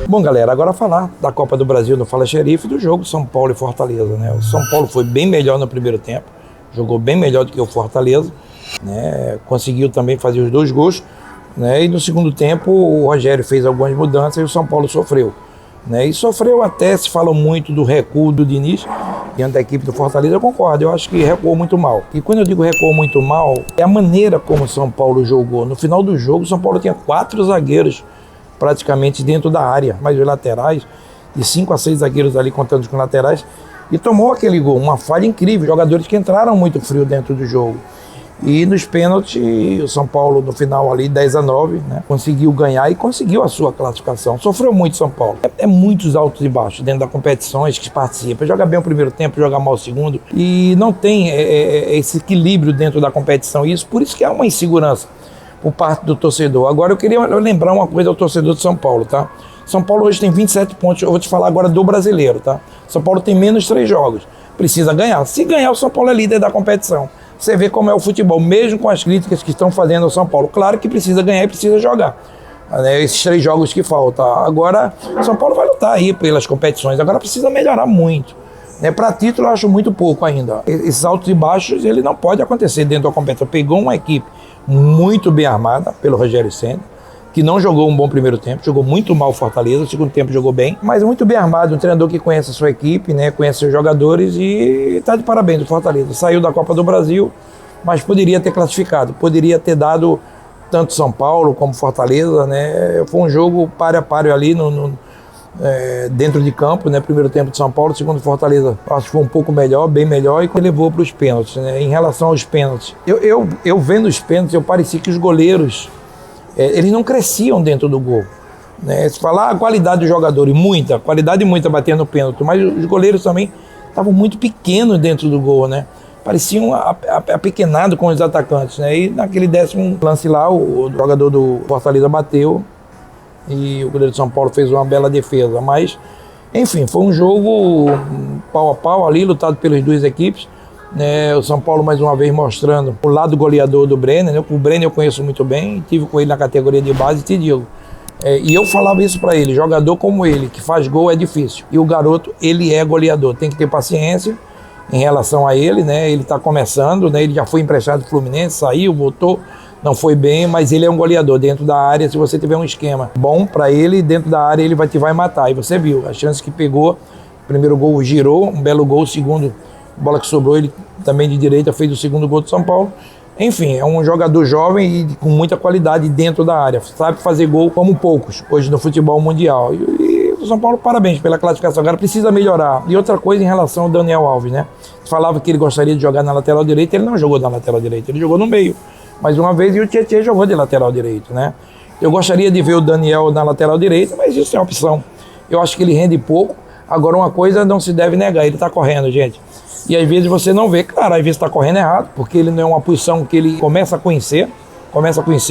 Bom, galera, agora falar da Copa do Brasil no Fala Xerife, do jogo São Paulo e Fortaleza, né? O São Paulo foi bem melhor no primeiro tempo, jogou bem melhor do que o Fortaleza, né? Conseguiu também fazer os 2 gols, né? E no segundo tempo o Rogério fez algumas mudanças e o São Paulo sofreu, né? E sofreu até, se fala muito do recuo do Diniz diante da equipe do Fortaleza. Eu concordo, eu acho que recuou muito mal. E quando eu digo recuou muito mal, é a maneira como o São Paulo jogou. No final do jogo, o São Paulo tinha 4 zagueiros praticamente dentro da área, mas os laterais, de 5 a 6 zagueiros ali contando com laterais, e tomou aquele gol, uma falha incrível, jogadores que entraram muito frio dentro do jogo. E nos pênaltis, o São Paulo no final ali, 10-9, né, conseguiu ganhar e conseguiu a sua classificação. Sofreu muito São Paulo. É muitos altos e baixos dentro das competições que participa. Joga bem o primeiro tempo, joga mal o segundo, e não tem esse equilíbrio dentro da competição. Isso, por isso que há uma insegurança por parte do torcedor. Agora eu queria lembrar uma coisa ao torcedor de São Paulo, tá? São Paulo hoje tem 27 pontos, eu vou te falar agora do brasileiro, tá? São Paulo tem menos 3 jogos, precisa ganhar. Se ganhar, o São Paulo é líder da competição. Você vê como é o futebol, mesmo com as críticas que estão fazendo ao São Paulo. Claro que precisa ganhar e precisa jogar, né? Esses 3 jogos que faltam. Agora, o São Paulo vai lutar aí pelas competições, agora precisa melhorar muito. Para título eu acho muito pouco ainda. Esses altos e baixos, ele não pode acontecer dentro da competição. Pegou uma equipe muito bem armada pelo Rogério Ceni, que não jogou um bom primeiro tempo, jogou muito mal o Fortaleza, o segundo tempo jogou bem, mas muito bem armado, um treinador que conhece a sua equipe, né, conhece seus jogadores e está de parabéns o Fortaleza. Saiu da Copa do Brasil, mas poderia ter classificado, poderia ter dado tanto São Paulo como Fortaleza, né? Foi um jogo páreo a páreo ali dentro de campo, né? Primeiro tempo de São Paulo, segundo Fortaleza, acho que foi um pouco melhor, bem melhor, e levou para os pênaltis, né? Em relação aos pênaltis, eu vendo os pênaltis, eu parecia que os goleiros, eles não cresciam dentro do gol, né? Se falar a qualidade do jogador, qualidade muita batendo pênalti, mas os goleiros também estavam muito pequenos dentro do gol, né? Pareciam apequenados com os atacantes, né? E naquele 10º lance lá, o jogador do Fortaleza bateu e o goleiro de São Paulo fez uma bela defesa. Mas, enfim, foi um jogo pau a pau ali, lutado pelas 2 equipes, né? O São Paulo mais uma vez mostrando o lado goleador do Brenner, né? O Brenner eu conheço muito bem, tive com ele na categoria de base, te digo. E eu falava isso para ele, jogador como ele, que faz gol é difícil. E o garoto, ele é goleador, tem que ter paciência em relação a ele, né? Ele está começando, né? Ele já foi emprestado do Fluminense, saiu, voltou, não foi bem, mas ele é um goleador dentro da área. Se você tiver um esquema bom para ele, dentro da área ele vai matar. E você viu, a chance que pegou, o primeiro gol girou, um belo gol, o segundo, bola que sobrou, ele também de direita fez o segundo gol do São Paulo. Enfim, é um jogador jovem e com muita qualidade dentro da área, sabe fazer gol como poucos hoje no futebol mundial. E o São Paulo, parabéns pela classificação, agora precisa melhorar. E outra coisa em relação ao Daniel Alves, né? Falava que ele gostaria de jogar na lateral direita, ele não jogou na lateral direita, ele jogou no meio. Mais uma vez, e o Tietê jogou de lateral direito, né? Eu gostaria de ver o Daniel na lateral direita, mas isso é uma opção. Eu acho que ele rende pouco. Agora, uma coisa não se deve negar, ele está correndo, gente. E às vezes você não vê, claro, às vezes está correndo errado, porque ele não é uma posição que ele começa a conhecer,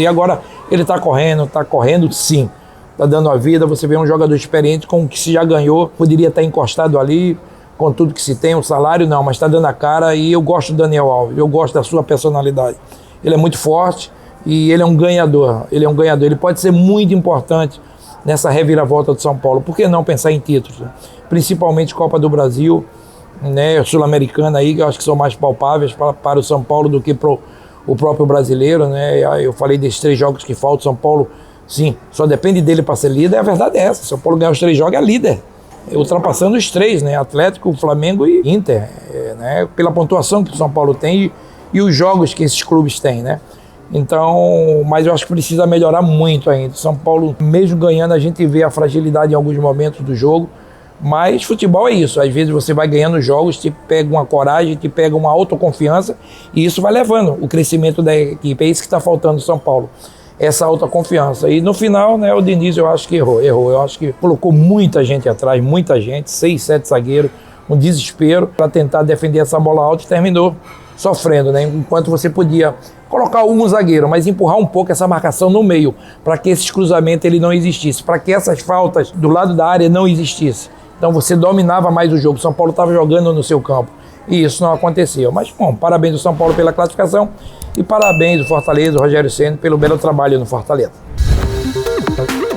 agora ele está correndo sim. Está dando a vida, você vê um jogador experiente com o que se já ganhou, poderia estar encostado ali, com tudo que se tem, o salário não, mas está dando a cara. E eu gosto do Daniel Alves, eu gosto da sua personalidade. Ele é muito forte e ele é um ganhador, ele pode ser muito importante nessa reviravolta do São Paulo. Por que não pensar em títulos, né? Principalmente Copa do Brasil, né, Sul-Americana aí, que eu acho que são mais palpáveis para o São Paulo do que para o próprio brasileiro, né? Eu falei desses 3 jogos que faltam, São Paulo, sim, só depende dele para ser líder. A verdade é essa, São Paulo ganhar os 3 jogos é líder, ultrapassando os 3, né? Atlético, Flamengo e Inter, né? Pela pontuação que o São Paulo tem e os jogos que esses clubes têm, né? Então, mas eu acho que precisa melhorar muito ainda. São Paulo, mesmo ganhando, a gente vê a fragilidade em alguns momentos do jogo, mas futebol é isso. Às vezes você vai ganhando jogos, te pega uma coragem, te pega uma autoconfiança, e isso vai levando o crescimento da equipe. É isso que está faltando no São Paulo, essa autoconfiança. E no final, né, o Diniz eu acho que errou. Eu acho que colocou muita gente atrás, 6, 7 zagueiros, um desespero para tentar defender essa bola alta, e terminou sofrendo, né? Enquanto você podia colocar um zagueiro, mas empurrar um pouco essa marcação no meio, para que esses cruzamentos ele não existisse, para que essas faltas do lado da área não existissem. Então você dominava mais o jogo, São Paulo estava jogando no seu campo, e isso não aconteceu. Mas, bom, parabéns ao São Paulo pela classificação, e parabéns ao Fortaleza, ao Rogério Ceni, pelo belo trabalho no Fortaleza. Valeu.